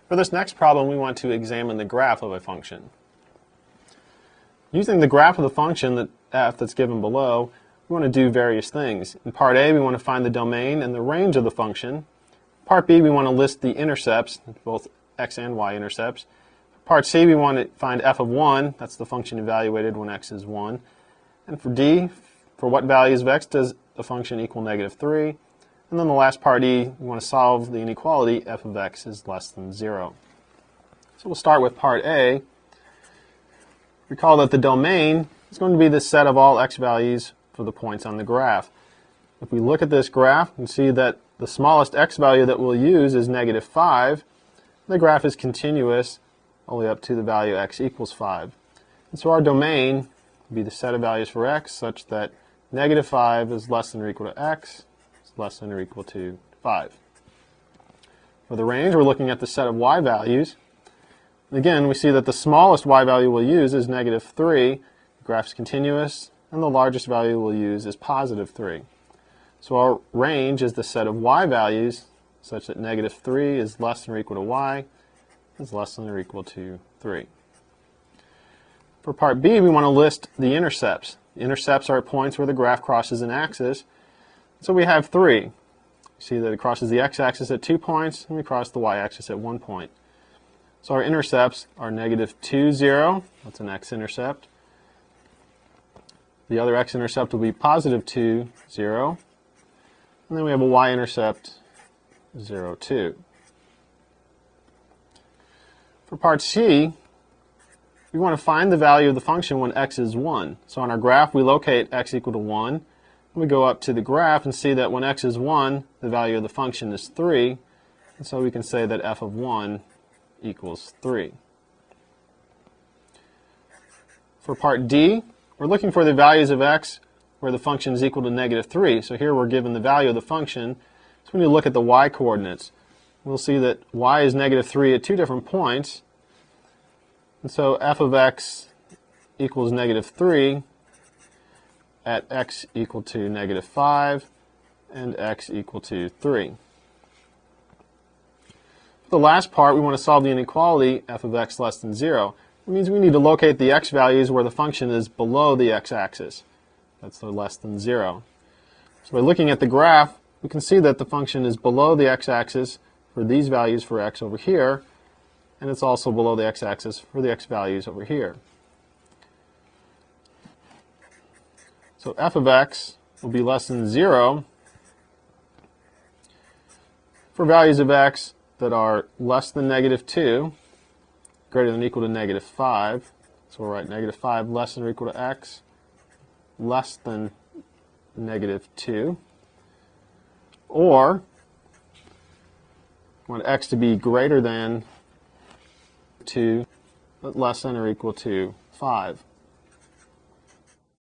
For this next problem, we want to examine the graph of a function. Using the graph of the function f that's given below, we want to do various things. In part A, we want to find the domain and the range of the function. Part B, we want to list the intercepts, both x and y intercepts. Part C, we want to find f of 1, that's the function evaluated when x is 1. And for D, for what values of x does the function equal -3? And then the last part E, we want to solve the inequality f of x is less than 0. So we'll start with part A. Recall that the domain is going to be the set of all x values for the points on the graph. If we look at this graph, we can see that the smallest x value that we'll use is -5. The graph is continuous all the way up to the value x equals 5. And so our domain will be the set of values for x such that -5 is less than or equal to x, is less than or equal to 5. For the range, we're looking at the set of y values. Again, we see that the smallest y value we'll use is -3. The graph is continuous, and the largest value we'll use is +3. So our range is the set of y values such that -3 is less than or equal to y, is less than or equal to 3. For part B, we want to list the intercepts. The intercepts are points where the graph crosses an axis. So we have 3. You see that it crosses the x-axis at 2 points, and we cross the y-axis at 1 point. So our intercepts are -2, 0. That's an x-intercept. The other x-intercept will be +2, 0. And then we have a y-intercept, 0, 2. For part C, we want to find the value of the function when x is 1. So on our graph, we locate x equal to 1. And we go up to the graph and see that when x is 1, the value of the function is 3. And so we can say that f of 1 equals 3. For part D, we're looking for the values of x where the function is equal to -3. So here we're given the value of the function. So when you look at the y-coordinates, we'll see that y is -3 at 2 different points. And so f of x equals -3 at x equal to -5 and x equal to 3. For the last part, we want to solve the inequality f of x less than 0. It means we need to locate the x values where the function is below the x-axis. That's the less than 0. So by looking at the graph, we can see that the function is below the x-axis for these values for x over here, and it's also below the x-axis for the x values over here. So f of x will be less than 0 for values of x that are less than -2, greater than or equal to -5. So we'll write -5 less than or equal to x, less than -2. Or we want x to be greater than 2, but less than or equal to 5.